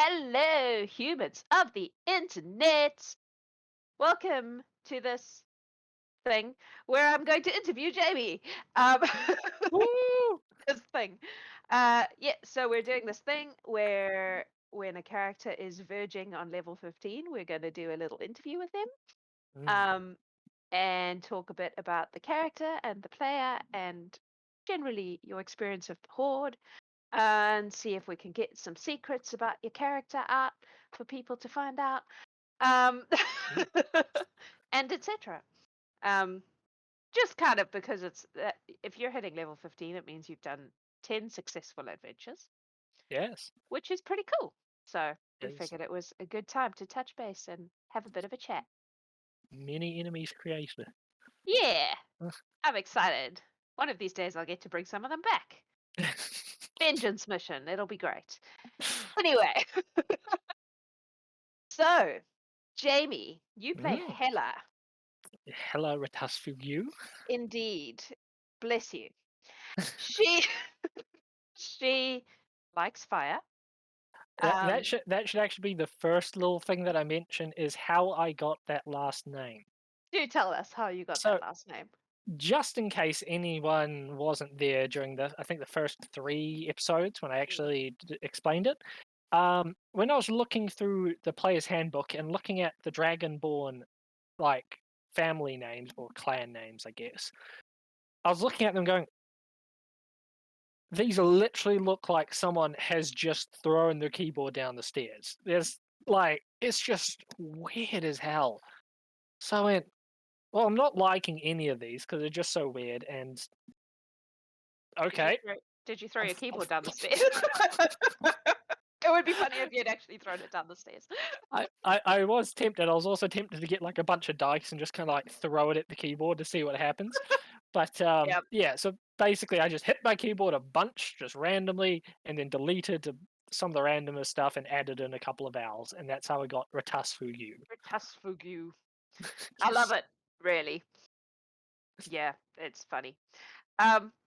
Hello, humans of the internet. Welcome to this thing where I'm going to interview Jamie. Um, Woo! this thing. Yeah, so we're doing this thing where when a character is verging on level 15, we're going to do a little interview with them Mm. um, and talk a bit about the character and the player and generally your experience of the Horde and see if we can get some secrets about your character out for people to find out, um, Mm. and etc. Um, just kind of because if you're hitting level 15, it means you've done 10 successful adventures, Yes, which is pretty cool. So it we is. figured it was a good time to touch base and have a bit of a chat. Many enemies created. Yeah, I'm excited. One of these days I'll get to bring some of them back. Vengeance mission, it'll be great. Anyway, so Jamie, you play Mm. Hela. Hela Retasfugyu. Indeed. Bless you. She she likes fire. That Um, should actually be the first little thing that I mention is how I got that last name. do tell us how you got that So last name. just in case anyone wasn't there during I think the first 3 episodes when I Mm, actually explained it. When I was looking through the player's handbook and looking at the dragonborn like family names or clan names, I guess. I was looking at them going, these literally look like someone has just thrown their keyboard down the stairs. There's like it's just weird as hell. So I went, well, I'm not liking any of these because they're just so weird. And Did you okay, throw did you throw I'm your f- I'm keyboard down the f- stairs? It would be funny if you'd actually thrown it down the stairs. I was tempted. I was also tempted to get like a bunch of dice and just kind of like throw it at the keyboard to see what happens. But Yep. yeah, so basically, I just hit my keyboard a bunch, just randomly, and then deleted some of the randomest stuff and added in a couple of vowels, and that's how I got Retasfugyu. Retasfugyu. I love Yes. it. Really. Yeah, it's funny.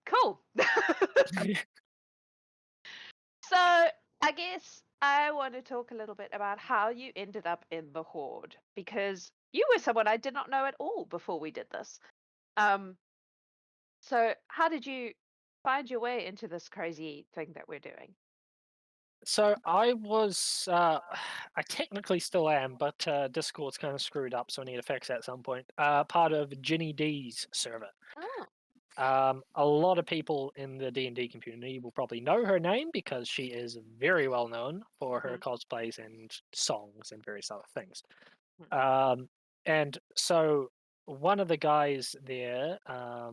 Cool. So I guess I want to talk a little bit about how you ended up in the Horde because you were someone I did not know at all before we did this. Um, so how did you find your way into this crazy thing that we're doing? So I was, I technically still am, but Discord's kind of screwed up, so I need to fix that at some point. Part of Ginny D's server. Oh, A lot of people in the D&D community will probably know her name because she is very well known for her hmm cosplays and songs and various other things. hmm Um, and so one of the guys there, I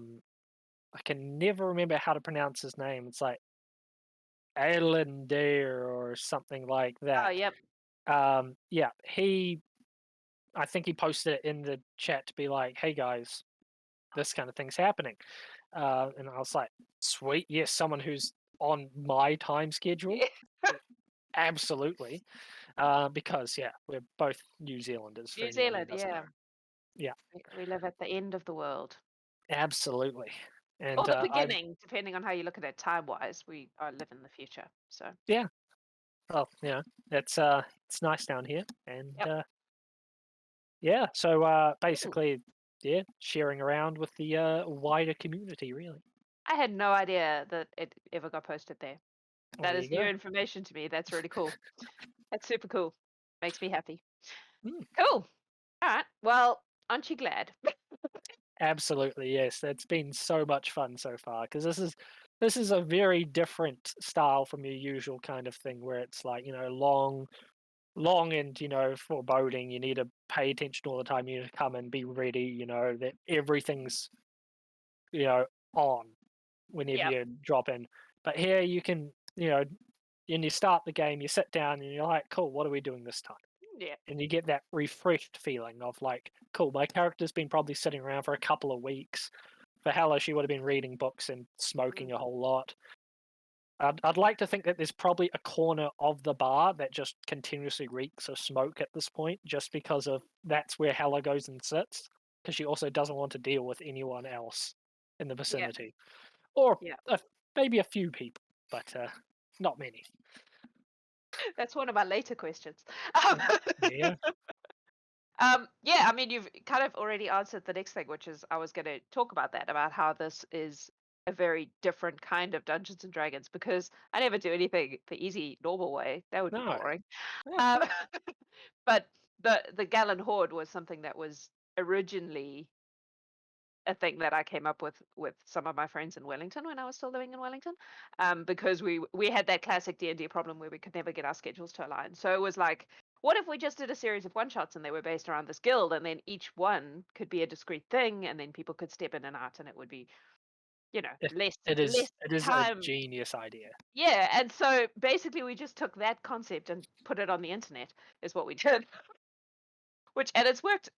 can never remember how to pronounce his name. It's like Dare or something like oh, that. yep. Yeah, I think he posted it in the chat to be like, "Hey guys, this kind of thing's happening," and I was like, "Sweet, yes, someone who's on my time schedule, Yeah. absolutely." Because yeah, we're both New Zealanders. For New anyone who Zealand, doesn't yeah. know, yeah, We live at the end of the world. absolutely. Or And the I've beginning, depending on how you look at it time wise. We are live in the future. So, yeah, well, it's nice down here, and yep. yeah, so Ooh, basically, yeah, sharing around with the wider community, really. I had no idea that it ever got posted there. Well, That there is you new go. information to me. That's really cool. That's super cool. Makes me happy. Mm, Cool. All right. Well, aren't you glad? absolutely, yes. It's been so much fun so far because this is a very different style from your usual kind of thing where it's like long and foreboding. You need to pay attention all the time. You need to come and be ready. That everything's you know on whenever Yep. you drop in. But here you can and you start the game, you sit down, and you're like, cool, what are we doing this time? Yeah. And you get that refreshed feeling of like, cool, my character's been probably sitting around for a couple of weeks. For Hella, she would have been reading books and smoking a Mhm. whole lot. I'd like to think that there's probably a corner of the bar that just continuously reeks of smoke at this point, just because of that's where Hella goes and sits, because she also doesn't want to deal with anyone else in the Yeah. vicinity, or Yeah. maybe a few people, but not many. That's one of my later questions. Yeah. Yeah, I mean, you've kind of already answered the next thing, which is I was going to talk about that, about how this is a very different kind of Dungeons and Dragons, because I never do anything the easy, normal way. That would be No. boring. Yeah. Um, but the Gallant Horde was something that was originally a thing that I came up with some of my friends in Wellington when I was still living in Wellington, because we had that classic D&D problem where we could never get our schedules to align. So it was like, what if we just did a series of one shots and they were based around this guild, and then each one could be a discrete thing, and then people could step in and out, and it would be, It, less it is less it is a time. genius idea. Yeah, and so basically we just took that concept and put it on the internet is what we did, and it's worked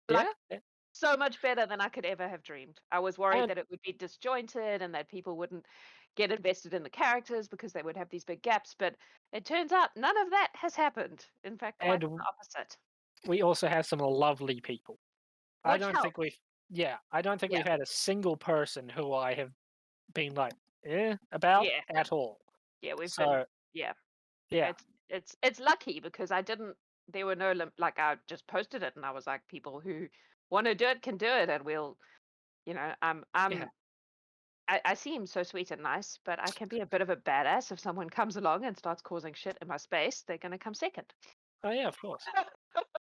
Yeah. like so much better than I could ever have dreamed. I was worried And that it would be disjointed and that people wouldn't get invested in the characters because they would have these big gaps, but it turns out none of that has happened. In fact, quite the and opposite, we also have some lovely people. I which don't think helps. we've yeah, I don't think Yeah, we've had a single person who I have been like, about yeah, at all. yeah. We've been, So yeah. yeah, It's lucky because I didn't. There were no like I just posted it and I was like, people who want to do it can do it, and we'll, yeah. I seem so sweet and nice, but I can be a bit of a badass if someone comes along and starts causing shit in my space. They're gonna come second. Oh yeah, of course.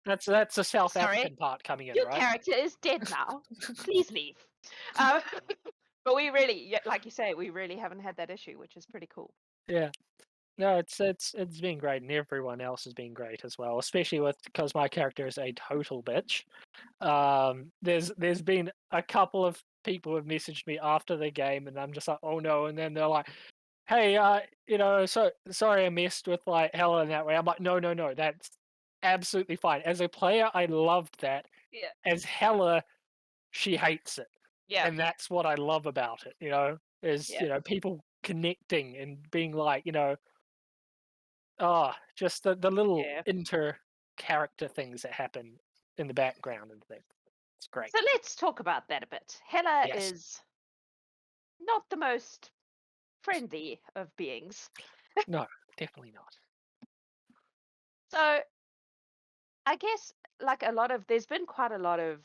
That's the South Sorry, African part coming in, your right? character is dead now. Please leave. Uh, but we really, yeah, like you say, we really haven't had that issue, which is pretty cool. Yeah. No, it's been great, and everyone else has been great as well. Especially with because my character is a total bitch. There's been a couple of people who have messaged me after the game, and I'm just like, oh no, and then they're like, hey, so sorry I messed with like Hela in that way. I'm like, no, no, no, that's absolutely fine. As a player, I loved that. Yeah, As Hela, she hates it, yeah, and that's what I love about it. Is yeah, people connecting and being like, just the little yeah. inter character things that happen in the background and things. It's great. So let's talk about that a bit. Hela Yes. is not the most friendly of beings. No, definitely not. So I guess like there's been quite a lot of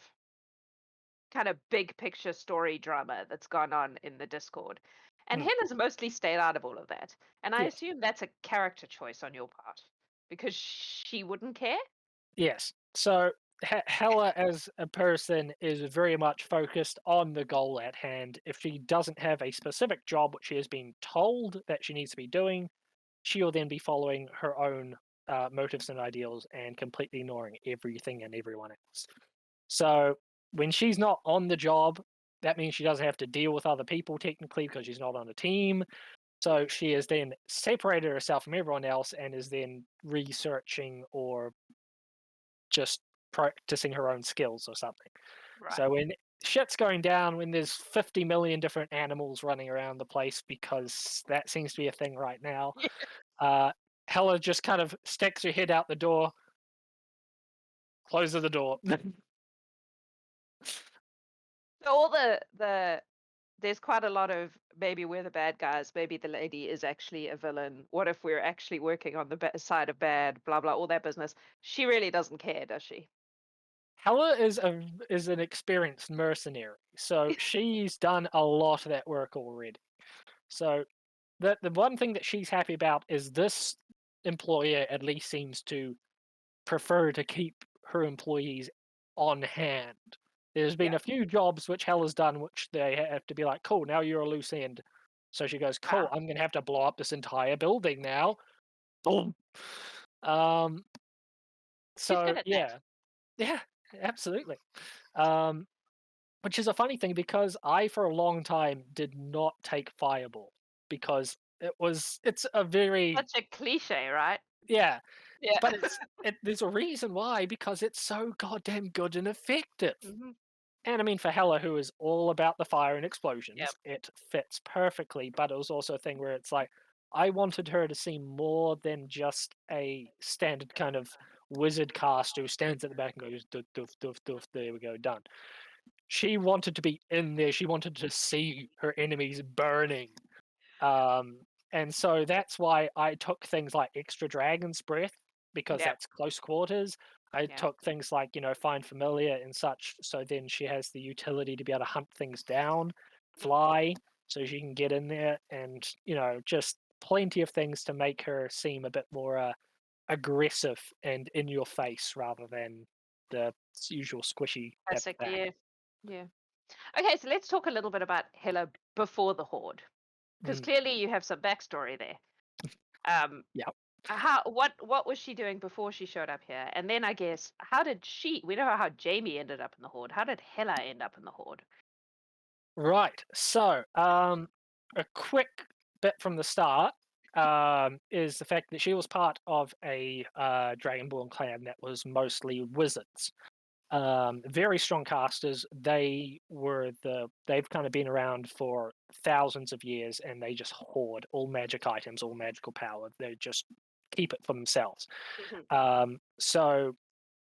kind of big picture story drama that's gone on in the Discord. And Mm, Hela's mostly stayed out of all of that. And I yes. assume that's a character choice on your part because she wouldn't care. Yes. So Hella as a person is very much focused on the goal at hand. If she doesn't have a specific job which she has been told that she needs to be doing, she'll then be following her own motives and ideals and completely ignoring everything and everyone else. So when she's not on the job, that means she doesn't have to deal with other people technically because she's not on a team. So she has then separated herself from everyone else and is then researching or just practicing her own skills or something. Right. So when shit's going down, when there's 50 million different animals running around the place, because that seems to be a thing right now, uh, Hella just kind of sticks her head out the door, closes the door. So all the there's quite a lot of maybe we're the bad guys, maybe the lady is actually a villain. What if we're actually working on the side of bad, blah blah, all that business. She really doesn't care, does she? Hella is an experienced mercenary, so she's done a lot of that work already. So the one thing that she's happy about is this employer at least seems to prefer to keep her employees on hand. There's been Yeah. a few jobs which Hell has done, which they have to be like, cool, now you're a loose end. So she goes, cool, Wow. I'm going to have to blow up this entire building now. Boom. Um, She's good so, at that. yeah. Yeah, absolutely. Um, which is a funny thing because I, for a long time, did not take Fireball because it's a very, Such a cliche, right? yeah, Yeah. but there's a reason why because it's so goddamn good and effective. hmm And I mean, for Hella, who is all about the fire and Yep. explosions, it fits perfectly. But it was also a thing where it's like, I wanted her to seem more than just a standard kind of wizard cast who stands at the back and goes, doof, doof, doof, doof, there we go, done. She wanted to be in there. She wanted to see her enemies burning. Um, And so that's why I took things like extra dragon's breath, because Yep. that's close quarters. I Yeah. took things like, find familiar and such, so then she has the utility to be able to hunt things down, fly, so she can get in there, and, just plenty of things to make her seem a bit more aggressive and in your face rather than the usual squishy at the Classic. back. Yeah. Yeah. Okay, so let's talk a little bit about Hela before the Horde, because Mm, clearly you have some backstory there. Um, yeah. what was she doing before she showed up here? And then I guess how did she? We know how Jamie ended up in the Horde. How did Hela end up in the Horde? Right. So, a quick bit from the start is the fact that she was part of a dragonborn clan that was mostly wizards. Very strong casters. They've kind of been around for thousands of years, and they just hoard all magic items, all magical power. They just keep it for themselves. Mhm. So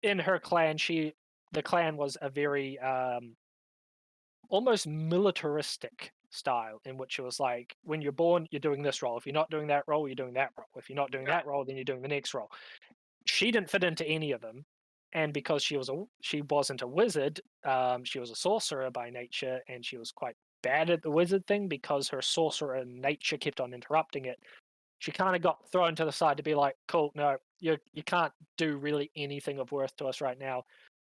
in her clan, the clan was a very almost militaristic style, in which it was like, when you're born, you're doing this role. If you're not doing that role, you're doing that role. If you're not doing Right. that role, then you're doing the next role. She didn't fit into any of them, and because she wasn't a wizard, she was a sorcerer by nature, and she was quite bad at the wizard thing because her sorcerer nature kept on interrupting it. She kind of got thrown to the side to be like, "Cool, no, you can't do really anything of worth to us right now.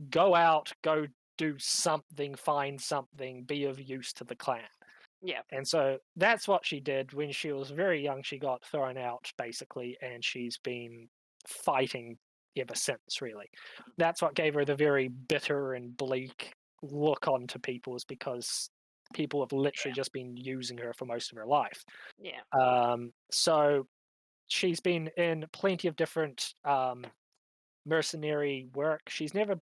Go out, go do something, find something, be of use to the clan." Yeah. And so that's what she did when she was very young. She got thrown out basically, and she's been fighting ever since, really. That's what gave her the very bitter and bleak look onto people, is because people have literally Yeah. just been using her for most of her life. Yeah. So she's been in plenty of different mercenary work. She's never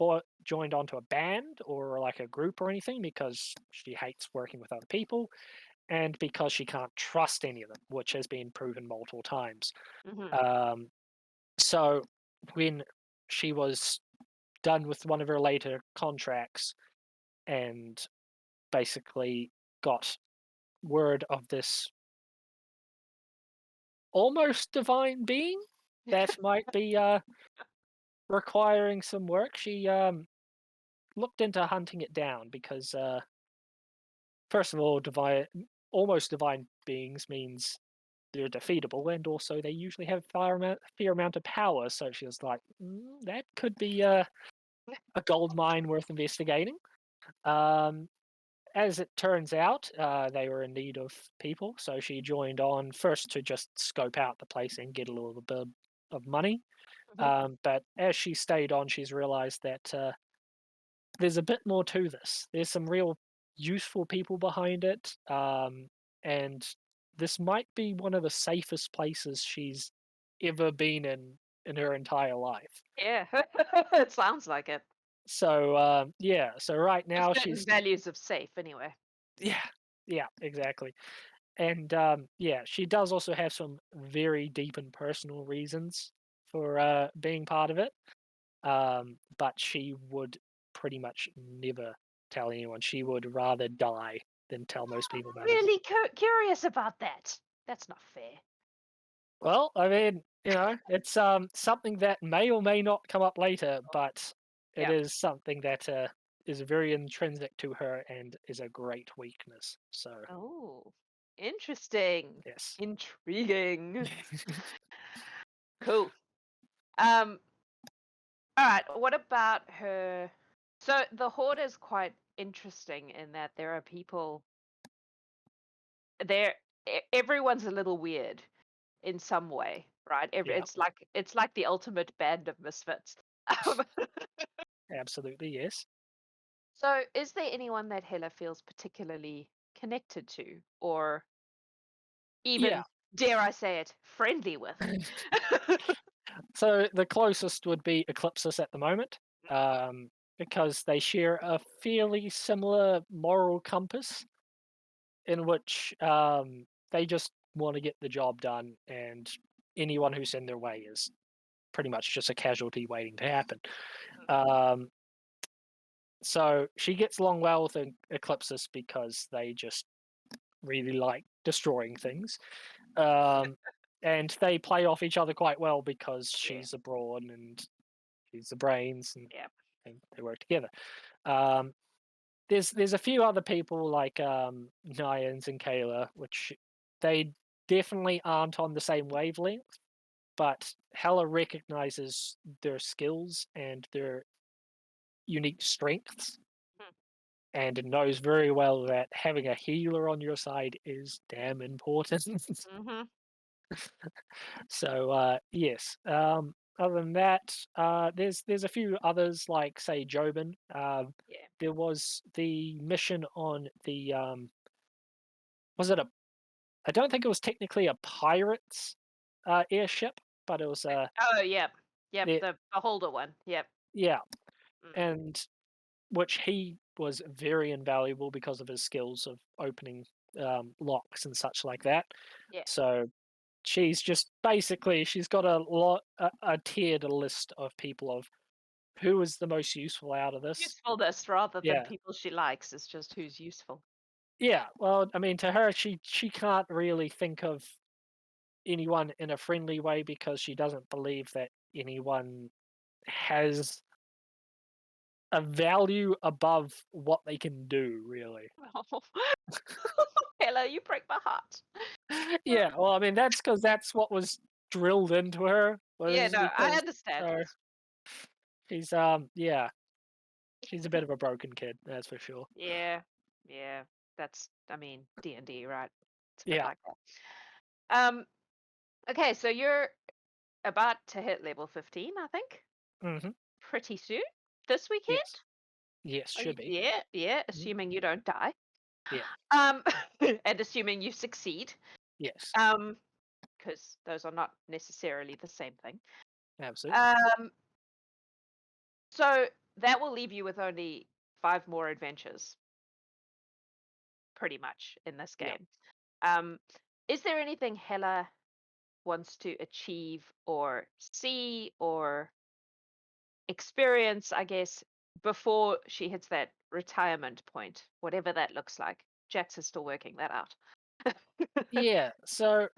joined onto a band or like a group or anything, because she hates working with other people, and because she can't trust any of them, which has been proven multiple times. Hmm. Um, so when she was done with one of her later contracts and basically got word of this almost divine being that might be requiring some work, she looked into hunting it down, because first of all, almost divine beings means they're defeatable, and also they usually have fair amount of power. So she was like, that could be a gold mine worth investigating. Um, as it turns out, they were in need of people, so she joined on first to just scope out the place and get a little bit of money. Hmm. But as she stayed on, she's realized that there's a bit more to this. There's some real useful people behind it, and this might be one of the safest places she's ever been in her entire life. Yeah. It sounds like it. So yeah, so right With now certain she's values of safe, anyway. yeah, yeah, exactly. And yeah, she does also have some very deep and personal reasons for being part of it. But she would pretty much never tell anyone. She would rather die than tell most people I'm about it. really curious about that. That's not fair. Well, I mean, it's something that may or may not come up later, but it Yeah. is something that is very intrinsic to her and is a great weakness. So Oh, interesting. yes. Intriguing. Cool. Um, all right. What about her? So the Horde is quite interesting in that there are people there. Everyone's a little weird in some way, right? Yeah, It's like the ultimate band of misfits. Um, absolutely, yes. so, is there anyone that Hela feels particularly connected to, or Yeah. even, dare I say it, friendly with? So the closest would be Eclipsis at the moment, because they share a fairly similar moral compass, in which they just want to get the job done, and anyone who's in their way is pretty much just a casualty waiting to happen. Um, so she gets along well with Eclipsis because they just really like destroying things. And they play off each other quite well because Yeah. she's a brawn and he's the brains, Yeah. and they work together. Um, there's a few other people like Nyans and Kayla, which they definitely aren't on the same wavelength, but Hella recognizes their skills and their unique strengths Hmm. and knows very well that having a healer on your side is damn important. Mm-hmm. So yes. Other than that, there's a few others like say Jobin. Yeah. There was the mission on the was it a? I don't think it was technically a pirate's airship, but it was a Oh, yep. Yep. it, The beholder one. Yep. yeah, Mm. and which he was very invaluable because of his skills of opening locks and such like that. Yeah. So she's just basically she's got a tiered list of people of who is the most useful out of this. Usefulness rather than Yeah. people she likes is just who's useful. Yeah, well, I mean, to her, she can't really think of anyone in a friendly way because she doesn't believe that anyone has a value above what they can do, really. Hello, you break my heart. Yeah, well, I mean, that's because that's what was drilled into her Yeah, was no, I because understand. so she's yeah, she's a bit of a broken kid, that's for sure. Yeah, yeah. That's, I mean, D&D, right? It's a bit Yeah. like that. Okay, so you're about to hit level 15, I think, Hmm. pretty soon. This weekend? Yes. Yes, Are you, should be. yeah, yeah, Mhm. assuming you don't die. Yeah. Um, and assuming you succeed. Yes. Um, because those are not necessarily the same thing. Absolutely. Um, so that will leave you with only 5 more adventures, pretty much, in this Yeah. game. Um, is there anything Hela wants to achieve or see or experience, I guess, before she hits that retirement point, whatever that looks like? Jax is still working that out. Yeah. So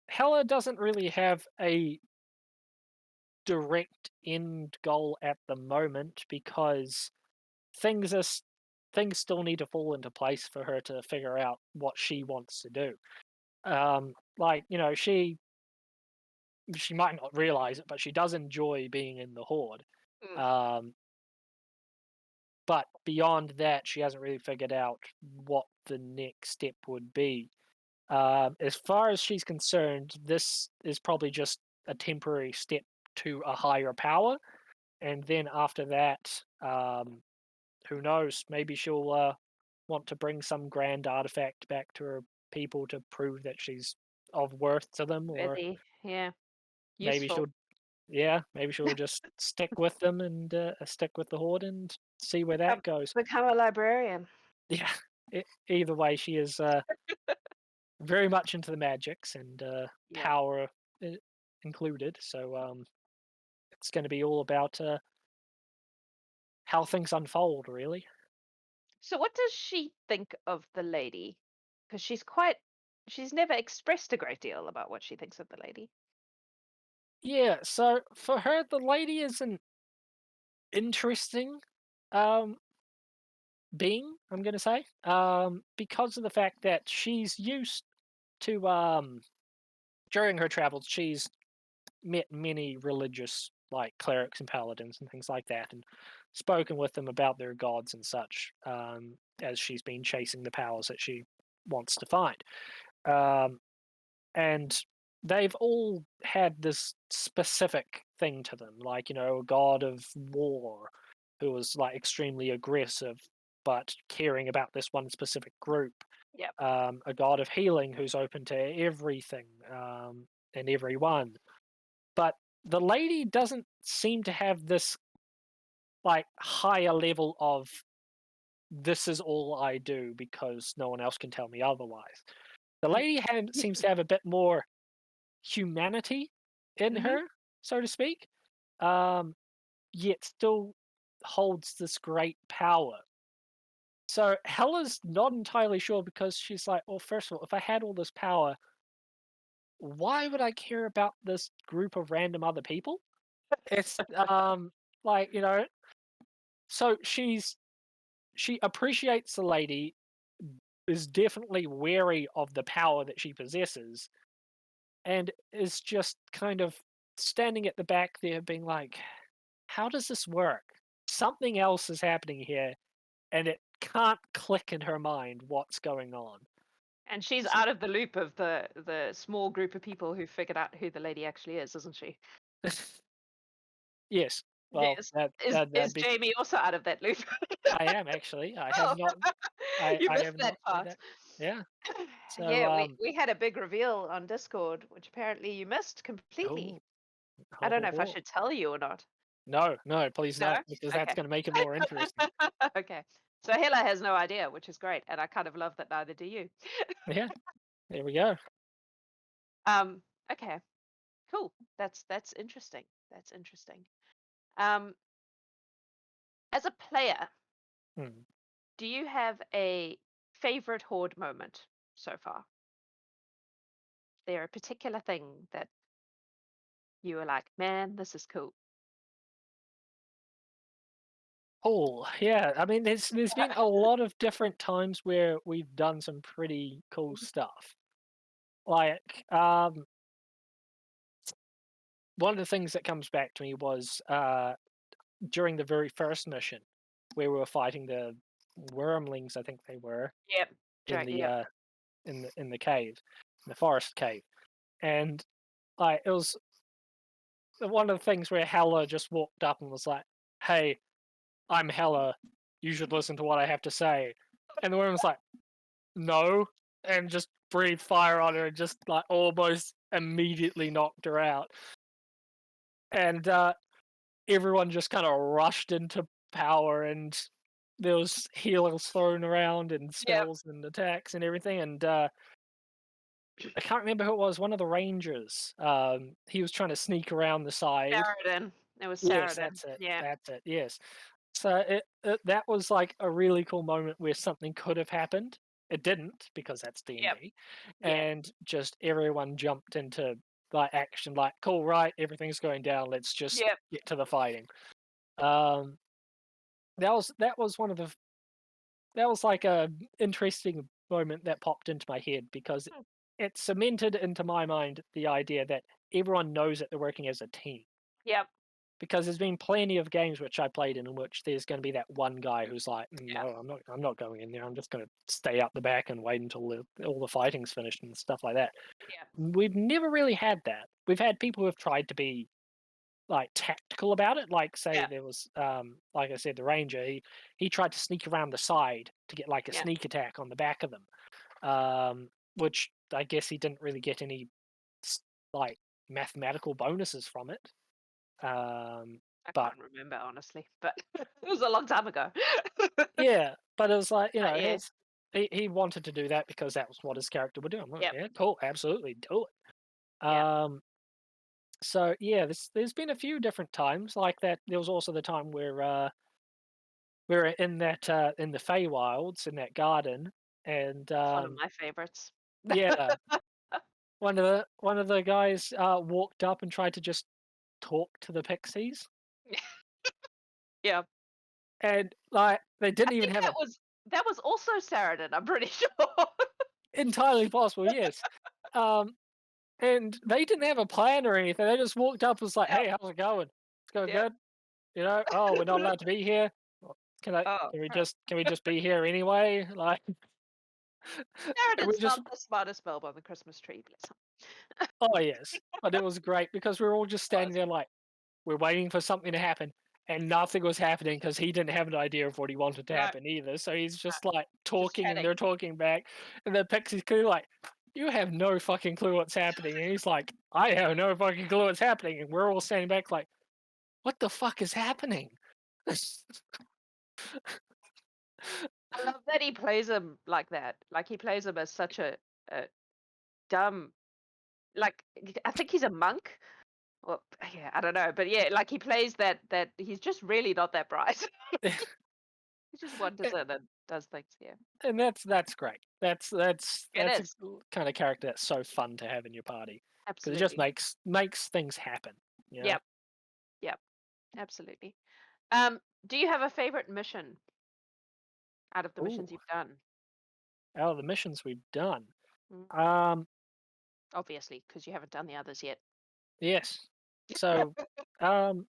Hella doesn't really have a direct end goal at the moment because things are things still need to fall into place for her to figure out what she wants to do. Like she might not realize it, but she does enjoy being in the horde. Mm. Um, but beyond that, she hasn't really figured out what the next step would be. As far as she's concerned, this is probably just a temporary step to a higher power, and then after that, who knows? Maybe she'll want to bring some grand artifact back to her people to prove that she's of worth to them, or Really? Yeah. maybe Useful. maybe she'll just stick with them and stick with the horde and see where that goes. Become a librarian. Yeah, either way, she is very much into the magics and Yeah. power i- included. So it's going to be all about how things unfold, really. So what does she think of the lady? Because she's never expressed a great deal about what she thinks of the lady. Yeah, so for her, the lady is an interesting um, being, I'm going to say, because of the fact that she's used to, during her travels, she's met many religious, like clerics and paladins and things like that, and spoken with them about their gods and such, as she's been chasing the powers that she wants to find. Um, and they've all had this specific thing to them, like a god of war who was like extremely aggressive but caring about this one specific group, Yep. a god of healing who's open to everything, and everyone. But the lady doesn't seem to have this like higher level of this is all I do because no one else can tell me otherwise. The lady seems to have a bit more humanity in Mm-hmm. her, so to speak, um, yet still holds this great power. So Hella's not entirely sure because she's like, well, first of all, if I had all this power, why would I care about this group of random other people? It's like, so she appreciates the lady, is definitely wary of the power that she possesses, and is just kind of standing at the back there being like, how does this work? Something else is happening here, and it can't click in her mind what's going on. And she's So, out of the loop of the small group of people who figured out who the lady actually is, isn't she? yes, well, Yes. that'd Is be. Jamie also out of that loop? I am actually. I have Oh, not. I you I missed have that not said part. that. Yeah. So Yeah, we had a big reveal on Discord, which apparently you missed completely. oh, I ho, don't ho, know if I ho. should tell you or not. No, no, please No? don't, because that's Okay. going to make it more interesting. Okay. So Hela has no idea, which is great, and I kind of love that neither do you. Yeah, there we go. Um, okay, cool. That's interesting. That's interesting. Um, as a player, Hmm. do you have a favorite horde moment so far? Is there a particular thing that you were like, man, this is cool? Oh, yeah. I mean, there's been a lot of different times where we've done some pretty cool stuff. Like, one of the things that comes back to me was during the very first mission, where we were fighting the wormlings, I think they were, Yep. in the Yep. in the cave, in the forest cave, and like it was one of the things where Hella just walked up and was like, "Hey, I'm Hella. You should listen to what I have to say," and the woman was like, "No," and just breathed fire on her and just like almost immediately knocked her out, and everyone just kind of rushed into power, and there was healers thrown around and Yep. spells and attacks and everything, and I can't remember who it was. One of the rangers. He was trying to sneak around the side. Saradin. It was Yes, Saradin. that's it. Yeah. That's it. Yes. So that was like a really cool moment where something could have happened. It didn't because that's D and Yep. D, Yep. and just everyone jumped into like action. Like, cool, right? Everything's going down. Let's just Yep. get to the fighting. Um, that was one of the that was like a interesting moment that popped into my head because Hmm. it cemented into my mind the idea that everyone knows that they're working as a team. Yep. Because there's been plenty of games which I played in which there's going to be that one guy who's like, Yeah. "No, I'm not going in there. I'm just going to stay up the back and wait until all the fighting's finished and stuff like that." Yeah. We've never really had that. We've had people who have tried to be like tactical about it. Like, say Yeah. there was, like I said, the ranger. He tried to sneak around the side to get like a Yeah. sneak attack on the back of them, which I guess he didn't really get any like mathematical bonuses from it. I But can't remember honestly, but it was a long time ago. yeah, but it was like, Yeah. he wanted to do that because that was what his character would do. I'm like, Yep. yeah, cool, absolutely, do it. Yeah. So yeah, there's been a few different times like that. There was also the time where we were in that in the Feywilds in that garden, and It's one of my favorites. yeah, one of the guys walked up and tried to just talk to the pixies, Yeah. and like they I didn't even think have a that was also Saradin, I'm pretty sure. entirely possible, yes. Um, And they didn't have a plan or anything. They just walked up and was like, Yep. "Hey, how's it going? It's going Yep. good." "Oh, we're not allowed to be here. Well, can I? Oh, Can we just be here anyway?" Like, and we Saradin's just, not the smartest bulb on the Christmas tree, bless him. oh yes, but it was great because we were all just standing Was. there like we're waiting for something to happen, and nothing was happening because he didn't have an idea of what he wanted to No, happen either. So he's no, just like just talking, and chatting. they're talking back, and the Pixie's clearly like, "You have no fucking clue what's happening," and he's like, "I have no fucking clue what's happening," and we're all standing back like, what the fuck is happening? I love that he plays him like that. Like he plays him as such a dumb like I think he's a monk. Well, yeah, I don't know, but yeah, like he plays that he's just really not that bright. He just wanders in and does things. Yeah, And that's great. it That's a is kind of character that's so fun to have in your party because it just absolutely. makes things happen. You know. Yep, yep, absolutely. Do you have a favorite mission out of the Ooh, missions you've done? out of the missions we've done. Mm, Um, obviously, because you haven't done the others yet. yes. So, um,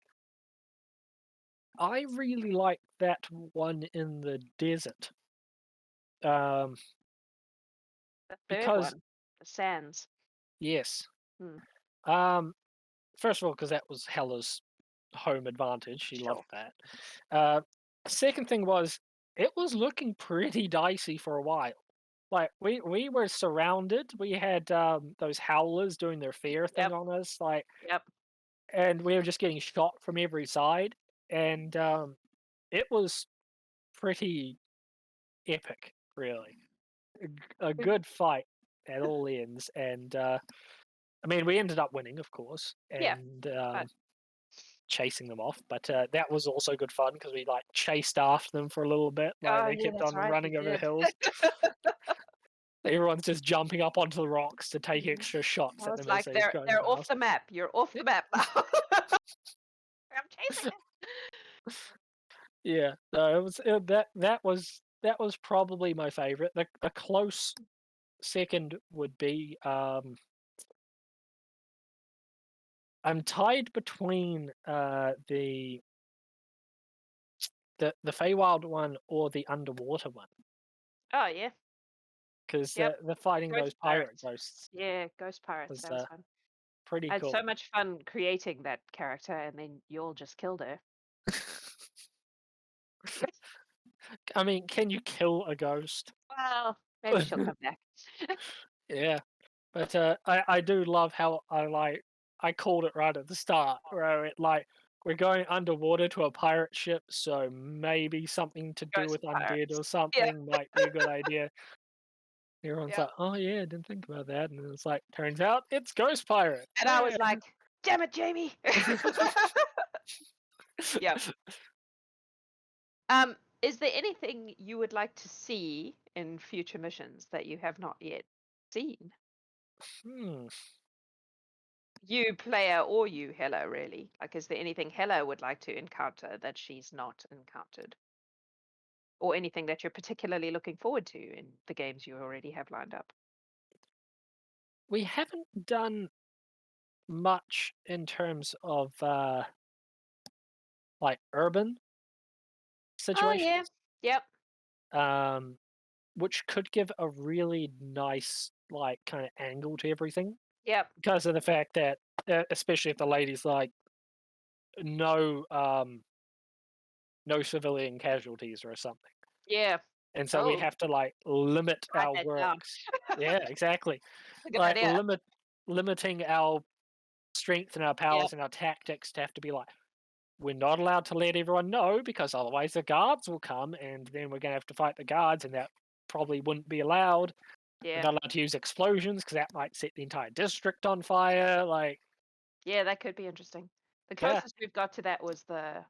I really like that one in the desert. Um, The third because one, the Sands. yes. Hmm, Um, first of all, because that was Hella's home advantage. She loved sure. that. Uh, second thing was it was looking pretty dicey for a while. Like we were surrounded. We had those howlers doing their fear thing Yep, on us, like, yep. and we were just getting shot from every side. And it was pretty epic, really. A good fight at all ends, and I mean, we ended up winning, of course, Yeah, and but chasing them off. But that was also good fun because we like chased after them for a little bit. Like oh they yeah, kept that's on right, you running over the did. hills. Everyone's just jumping up onto the rocks to take Mhm. extra shots I at was them as like, they're going they're off past. the map. You're off the map now. I'm chasing it. Yeah, no, that was probably my favorite. The close second would be I'm tied between the Feywild one or the underwater one Oh yeah, because yep. the fighting those Ghost pirate pirates. ghosts Yeah, ghost pirates. was That was fun. pretty I had so cool. much fun creating that character, and then you all just killed her. I mean, can you kill a ghost? Well, maybe she'll come back. Yeah, but I do love how I called it right at the start, where it like we're going underwater to a pirate ship, so maybe something to do Ghost with undead pirates. or Yeah, something might be a good idea. Everyone's yeah. like, "Oh yeah, didn't think about that," and it's like, turns out it's ghost pirate. And I Yeah. was like, "Damn it, Jamie!" Yep. Is there anything you would like to see in future missions that you have not yet seen? Hmm. You player or you Hela, really? Like, is there anything Hela would like to encounter that she's not encountered? Or anything that you're particularly looking forward to in the games you already have lined up? We haven't done much in terms of like urban Oh yeah. situations, Yep. um, which could give a really nice like kind of angle to everything Yep. because of the fact that especially if the ladies like no no civilian casualties or something, Yeah. and so we Oh, have to like limit write our that down. works. Yeah, exactly. A good Like idea. limiting our strength and our Yep. powers and our tactics to have to be like, we're not allowed to let everyone know because otherwise the guards will come and then we're going to have to fight the guards and that probably wouldn't be allowed. We're Yeah. not allowed to use explosions because that might set the entire district on fire. Like, Yeah, that could be interesting. The yeah, closest we've got to that was the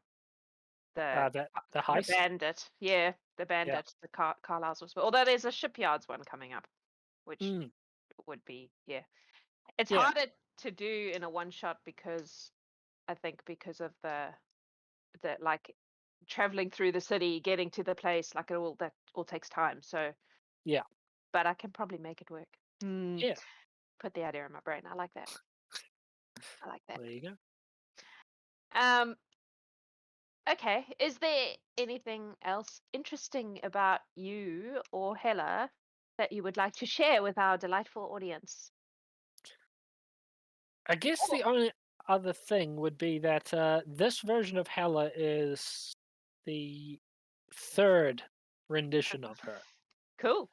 the the heist. bandit. Yeah, the Yeah. bandit. The Carlisle's was. Although there's a shipyards one coming up, which Mm, would be yeah. It's yeah. harder to do in a one shot because I think because of the like traveling through the city, getting to the place, like that all takes time. So, Yeah. but I can probably make it work. Hmm. Yeah. Put the idea in my brain. I like that. I like that. There you go. Um. Okay. Is there anything else interesting about you or Hella that you would like to share with our delightful audience? I guess Oh, the only other thing would be that this version of Hela is the third rendition of her. cool.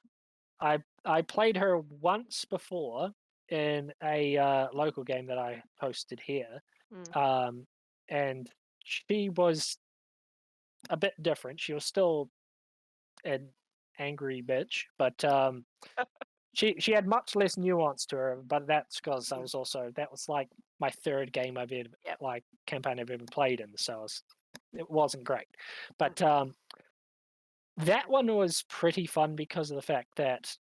I played her once before in a local game that I hosted here, Hmm. um, and she was a bit different. She was still an angry bitch, but she had much less nuance to her. But that's because I Hmm. was also that was like my third game I've ever Yep. like campaign I've ever played in, so it wasn't great. Hmm. But That one was pretty fun because of the fact that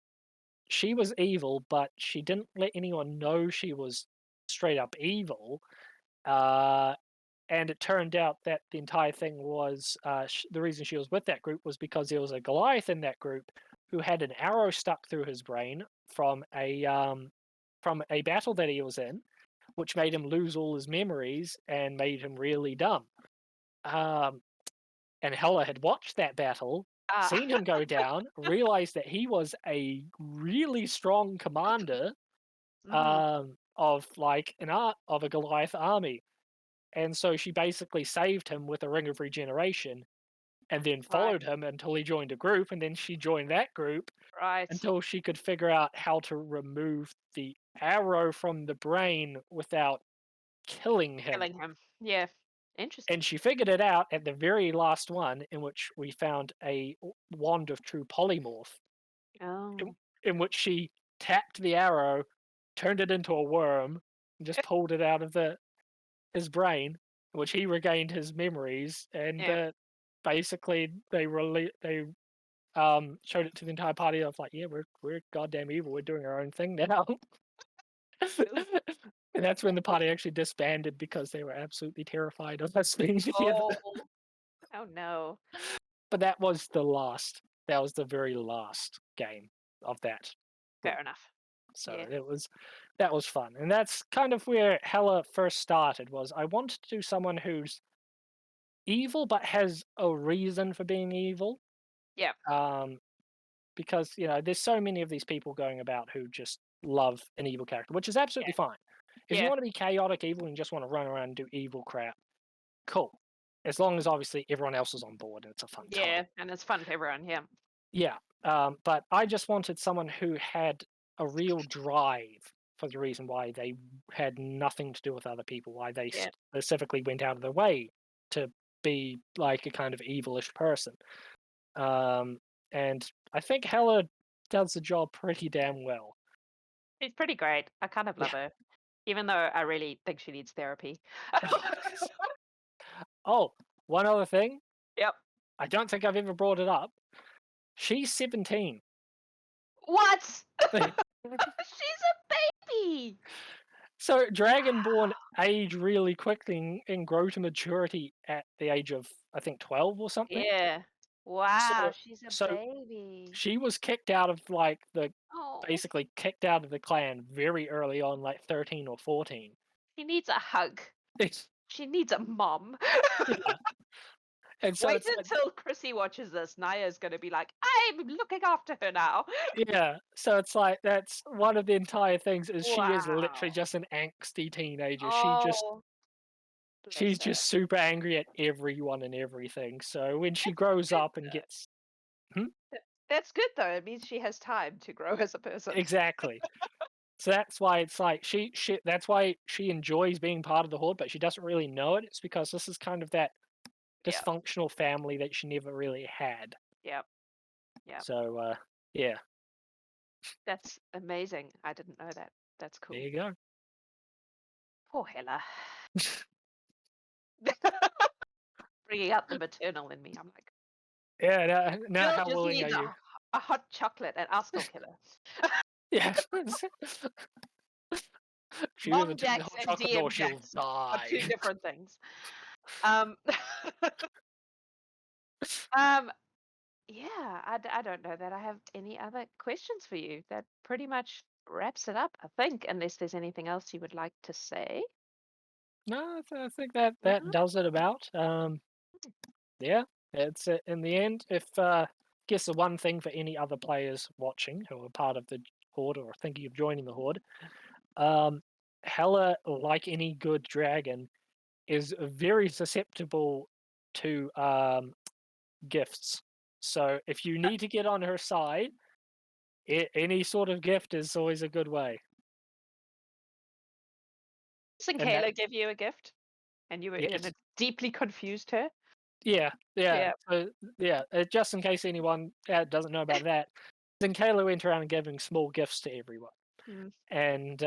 she was evil, but she didn't let anyone know she was straight up evil. Uh, and it turned out that the entire thing was the reason she was with that group was because there was a Goliath in that group who had an arrow stuck through his brain from a battle that he was in, which made him lose all his memories and made him really dumb. Um, and Hela had watched that battle, Ah. seen him go down, realized that he was a really strong commander Mhm. of like of a Goliath army, and so she basically saved him with a ring of regeneration, and then Right. followed him until he joined a group, and then she joined that group Right. until she could figure out how to remove the arrow from the brain without killing him. Killing him. Yeah. Interesting. And she figured it out at the very last one, in which we found a wand of true polymorph, in, Oh. in which she tapped the arrow, turned it into a worm, and just pulled it out of his brain, in which he regained his memories, and Yeah. basically they showed it to the entire party of like, yeah, we're goddamn evil, we're doing our own thing now. Ooh. And that's when the party actually disbanded because they were absolutely terrified of us being together. Oh. Oh no. But that was the very last game of that group. Fair enough. So Yeah. that was fun. And that's kind of where Hella first started was I wanted to do someone who's evil but has a reason for being evil. Yeah. Um, because, there's so many of these people going about who just love an evil character, which is Yeah. absolutely fine. If you Yeah. want to be chaotic evil and just want to run around and do evil crap, cool. As long as obviously everyone else is on board and it's a fun time. Yeah. And it's fun for everyone. Yeah. Yeah, but I just wanted someone who had a real drive for the reason why they had nothing to do with other people, why they Yeah. specifically went out of their way to be like a kind of evilish person. Um, and I think Hella does the job pretty damn well. She's pretty great. I kind of love Yeah. her, even though I really think she needs therapy. Oh, one other thing. Yep. I don't think I've ever brought it up. She's 17. What? She's a baby. So Dragonborn age really quickly and grow to maturity at the age of I think 12 or something. Yeah. Wow. So She's a so baby. she was kicked out of like the Oh. basically kicked out of the clan very early on, like 13 or 14. She needs a hug. It's, She needs a mom. yeah. And so Wait it's like until Chrissy watches this. Naya's going to be like, I'm looking after her now. yeah, so it's like that's one of the entire things is she is literally Wow. just an angsty teenager. Oh, bless She's her. just super angry at everyone and everything. So when she grows Good up and though. gets hmm? That's good though. It means she has time to grow as a person. Exactly. So that's why it's like she that's why she enjoys being part of the horde, but she doesn't really know it. It's because this is kind of that Yeah. dysfunctional family that she never really had. Yep. Yep. So yeah, That's amazing. I didn't know that. That's there cool. you go. Poor Hela. Bringing out the maternal in me. I'm like, Yeah, now Jill how just willing are needs you? a hot chocolate and I'll still kill her. Yeah. She either Mom take the Jax hot and chocolate or DM she'll Jax are die. two different things. Um, um, yeah, I don't know that I have any other questions for you. That pretty much wraps it up, I think, unless there's anything else you would like to say. No, I think that No? does it about. Yeah, it's in the end. If guess the one thing for any other players watching who are part of the horde or thinking of joining the horde, um, Hela, like any good dragon, is very susceptible to gifts. So if you need to get on her side, any sort of gift is always a good way. Doesn't And that, Kayla give you a gift? And you were and yes, it deeply confused her? yeah, yeah. Yeah. So yeah, just in case anyone doesn't know about that, then Kayla went around giving small gifts to everyone, Mm. and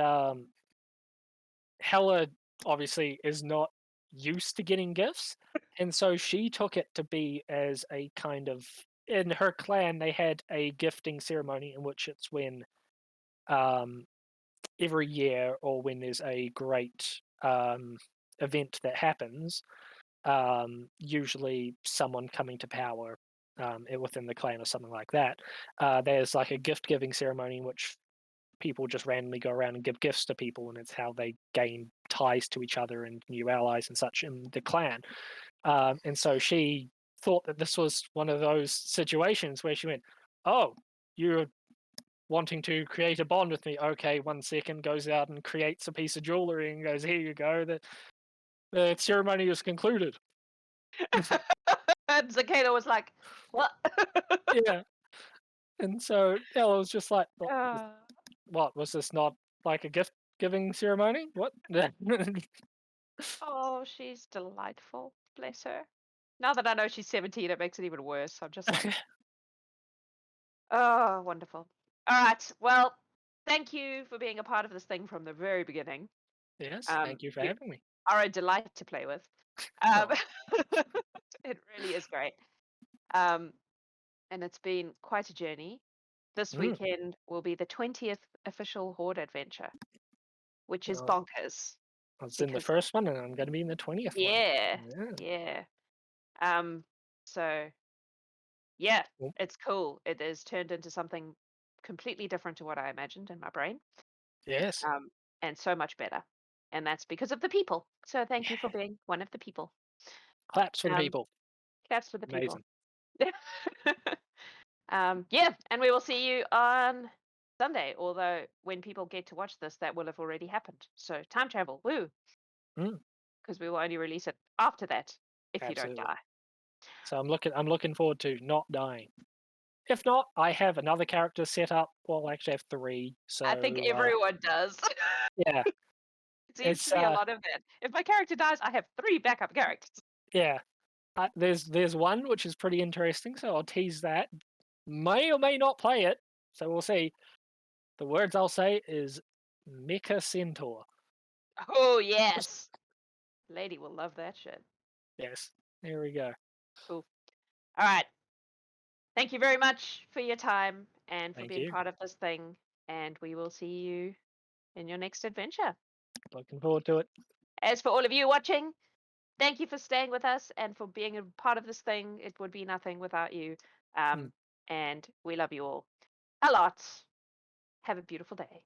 Hella obviously is not used to getting gifts, and so she took it to be as a kind of in her clan, they had a gifting ceremony in which it's when um, every year or when there's a great event that happens, usually someone coming to power within the clan or something like that. There's like a gift giving ceremony in which people just randomly go around and give gifts to people, and it's how they gain ties to each other and new allies and such in the clan. And so she thought that this was one of those situations where she went, "Oh, you're wanting to create a bond with me? Okay, 1 second." Goes out and creates a piece of jewelry and goes, "Here you go. The ceremony is concluded." And Zakeda was like, "What?" Yeah, and so Ella was just like, Ah. what was this not like a gift giving ceremony? What?" Oh, she's delightful. Bless her. Now that I know she's 17, it makes it even worse. I'm just like, oh, wonderful. All right. Well, thank you for being a part of this thing from the very beginning. Yes, thank you for You having me. are a delight to play with. Um, Oh, it really is great. Um, and it's been quite a journey. This mm, weekend will be the 20th official Horde adventure, which is well, bonkers I was in the because, first one, and I'm going to be in the 20th one. yeah, Yeah. yeah. Um, so yeah, Well, it's cool. It has turned into something completely different to what I imagined in my brain, yes. um, and so much better. And that's because of the people. So thank you for Yeah. being one of the people. Claps for the Um, people. Claps for the people. Amazing. Yeah, and we will see you on Sunday. Although when people get to watch this, that will have already happened. So time travel, woo! Mm, Because we will only release it after that if you don't absolutely. die. So I'm looking forward to not dying. If not, I have another character set up. Well, I actually have three. I think So everyone does. yeah, It seems to it's be a lot of that. If my character dies, I have 3 backup characters. yeah. There's one which is pretty interesting, so I'll tease that. May or may not play it, so we'll see. The words I'll say is Mecha Centaur. Oh yes, lady will love that shit. Yes, there we go. Cool. All right. Thank you very much for your time and for Thank being you. part of this thing. And we will see you in your next adventure. Looking forward to it. As for all of you watching, thank you for staying with us and for being a part of this thing. It would be nothing without you. Mm. And we love you all a lot. Have a beautiful day.